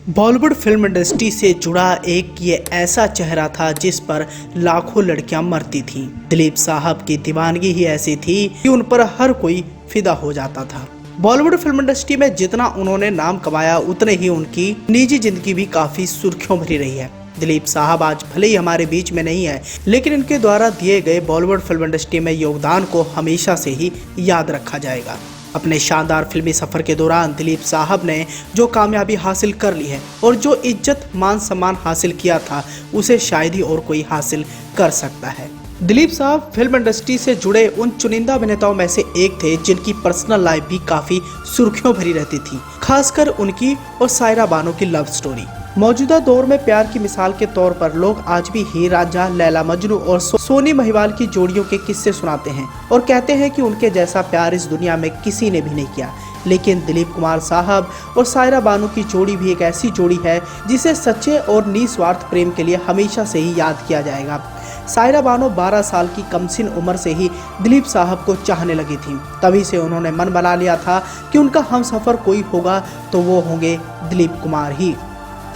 Bollywood film industry से जुड़ा एक ये ऐसा चेहरा था जिस पर लाखों लड़कियां मरती थीं। दिलीप साहब की दीवानगी ही ऐसी थी कि उन पर हर कोई फिदा हो जाता था। बॉलीवुड फिल्म इंडस्ट्री में जितना उन्होंने नाम कमाया उतने ही उनकी निजी जिंदगी भी काफी सुर्खियों भरी रही है। दिलीप साहब आज भले ही हमारे बीच में नहीं है, लेकिन इनके द्वारा दिए गए बॉलीवुड फिल्म इंडस्ट्री में योगदान को हमेशा से ही याद रखा जाएगा। अपने शानदार फिल्मी सफर के दौरान दिलीप साहब ने जो कामयाबी हासिल कर ली है और जो इज्जत मान सम्मान हासिल किया था, उसे शायद ही और कोई हासिल कर सकता है। दिलीप साहब फिल्म इंडस्ट्री से जुड़े उन चुनिंदा अभिनेताओं में से एक थे जिनकी पर्सनल लाइफ भी काफी सुर्खियों भरी रहती थी, खासकर उनकी और सायरा बानो की लव स्टोरी। मौजूदा दौर में प्यार की मिसाल के तौर पर लोग आज भी हीर रांझा, लैला मजनू और सोनी महिवाल की जोड़ियों के किस्से सुनाते हैं और कहते हैं कि उनके जैसा प्यार इस दुनिया में किसी ने भी नहीं किया। लेकिन दिलीप कुमार साहब और सायरा बानो की जोड़ी भी एक ऐसी जोड़ी है जिसे सच्चे और निस्वार्थ प्रेम के लिए हमेशा से ही याद किया जाएगा। सायरा बानो 12 साल की कमसिन उम्र से ही दिलीप साहब को चाहने लगी थी। तभी से उन्होंने मन बना लिया था कि उनका हमसफर कोई होगा तो वो होंगे दिलीप कुमार ही।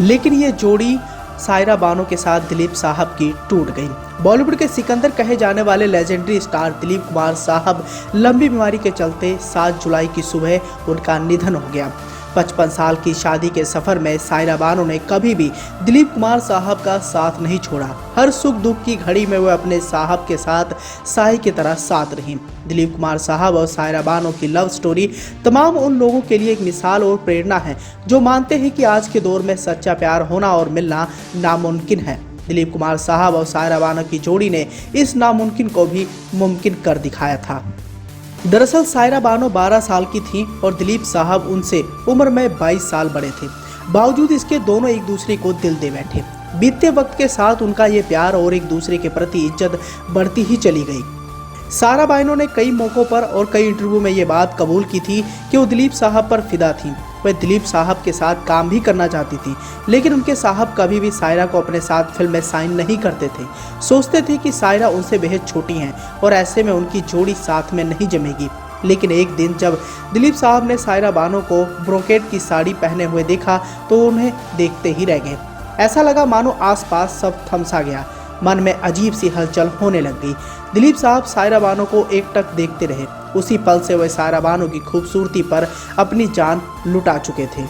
लेकिन ये जोड़ी सायरा बानो के साथ दिलीप साहब की टूट गई। बॉलीवुड के सिकंदर कहे जाने वाले लेजेंडरी स्टार दिलीप कुमार साहब लंबी बीमारी के चलते 7 जुलाई की सुबह उनका निधन हो गया। 55 साल की शादी के सफर में सायरा बानो ने कभी भी दिलीप कुमार साहब का साथ नहीं छोड़ा। हर सुख दुख की घड़ी में वो अपने साहब के साथ साई की तरह साथ रही। दिलीप कुमार साहब और सायरा बानो की लव स्टोरी तमाम उन लोगों के लिए एक मिसाल और प्रेरणा है जो मानते हैं कि आज के दौर में सच्चा प्यार होना और मिलना नामुमकिन है। दिलीप कुमार साहब और सायरा बानो की जोड़ी ने इस नामुमकिन को भी मुमकिन कर दिखाया था। दरअसल सायरा बानो 12 साल की थी और दिलीप साहब उनसे उम्र में 22 साल बड़े थे। बावजूद इसके दोनों एक दूसरे को दिल दे बैठे। बीतते वक्त के साथ उनका ये प्यार और एक दूसरे के प्रति इज्जत बढ़ती ही चली गई। सायरा बानो ने कई मौकों पर और कई इंटरव्यू में ये बात कबूल की थी कि वो दिलीप साहब पर फिदा थी। वह दिलीप साहब के साथ काम भी करना चाहती थी, लेकिन उनके साहब कभी भी सायरा को अपने साथ फिल्म में साइन नहीं करते थे। सोचते थे कि सायरा उनसे बेहद छोटी हैं और ऐसे में उनकी जोड़ी साथ में नहीं जमेगी। लेकिन एक दिन जब दिलीप साहब ने सायरा बानो को ब्रोकेट की साड़ी पहने हुए देखा तो उन्हें देखते ही रह गए। ऐसा लगा मानो आसपास सब थम सा गया। मन में अजीब सी हलचल होने लग गई। दिलीप साहब सायरा बानो को एकटक देखते रहे। उसी पल से वह सायरा बानो की खूबसूरती पर अपनी जान लुटा चुके थे।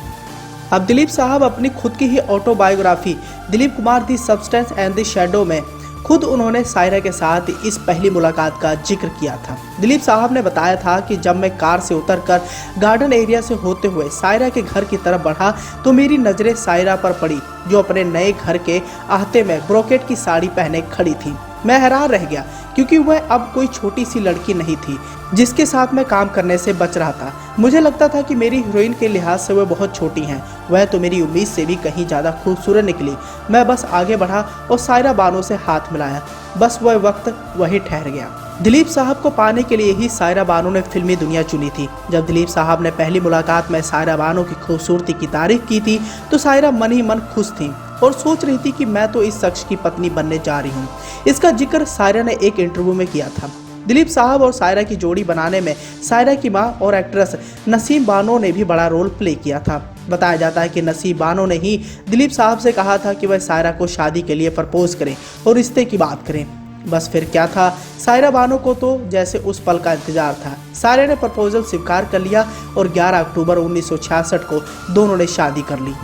अब दिलीप साहब अपनी खुद की ही autobiography Dilip Kumar the substance and the shadow में खुद उन्होंने सायरा के साथ इस पहली मुलाकात का जिक्र किया था। दिलीप साहब ने बताया था कि जब मैं कार से उतरकर गार्डन एरिया से होते हुए सायरा के घर की तरफ बढ़ा तो मेरी नज़रें सायरा पर पड़ी, जो अपने नए घर के आहते में ब्रोकेट की साड़ी पहने खड़ी थी। मैं हैरान रह गया क्योंकि वह अब कोई छोटी सी लड़की नहीं थी जिसके साथ मैं काम करने से बच रहा था। मुझे लगता था कि मेरी हीरोइन के लिहाज से वह बहुत छोटी हैं। वह तो मेरी उम्मीद से भी कहीं ज़्यादा खूबसूरत निकली। मैं बस आगे बढ़ा और सायरा बानो से हाथ मिलाया। बस वह वक्त वहीं ठहर गया। दिलीप साहब को पाने के लिए ही सायरा बानो ने फिल्मी दुनिया चुनी थी। जब दिलीप साहब ने पहली मुलाकात में सायरा बानो की खूबसूरती की तारीफ की थी तो सायरा मन ही मन खुश थी और सोच रही थी कि मैं तो इस शख्स की पत्नी बनने जा रही हूँ। इसका जिक्र सायरा ने एक इंटरव्यू में किया था। दिलीप साहब और सायरा की जोड़ी बनाने में सायरा की मां और एक्ट्रेस नसीम बानो ने भी बड़ा रोल प्ले किया था। बताया जाता है कि नसीम बानो ने ही दिलीप साहब से कहा था कि वह सायरा को शादी के लिए प्रपोज करें और रिश्ते की बात करें। बस फिर क्या था, सायरा बानो को तो जैसे उस पल का इंतजार था। सायरा ने प्रपोजल स्वीकार कर लिया और 11 अक्टूबर 1966 को दोनों ने शादी कर ली।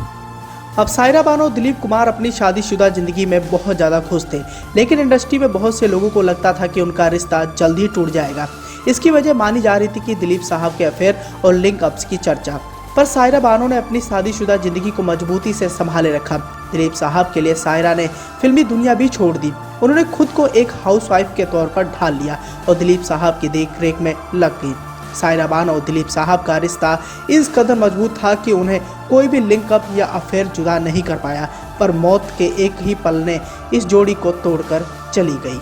अब सायरा बानो और दिलीप कुमार अपनी शादीशुदा जिंदगी में बहुत ज़्यादा खुश थे, लेकिन इंडस्ट्री में बहुत से लोगों को लगता था कि उनका रिश्ता जल्द ही टूट जाएगा। इसकी वजह मानी जा रही थी कि दिलीप साहब के अफेयर और लिंक अप्स की चर्चा। पर सायरा बानो ने अपनी शादीशुदा जिंदगी को मजबूती से संभाले रखा। दिलीप साहब के लिए सायरा ने फिल्मी दुनिया भी छोड़ दी। उन्होंने खुद को एक हाउसवाइफ के तौर पर ढाल लिया और दिलीप साहब की देखरेख में लग गई। सायरा बानो और दिलीप साहब का रिश्ता इस कदर मजबूत था कि उन्हें कोई भी लिंकअप या अफेयर जुदा नहीं कर पाया, पर मौत के एक ही पल ने इस जोड़ी को तोड़कर चली गई।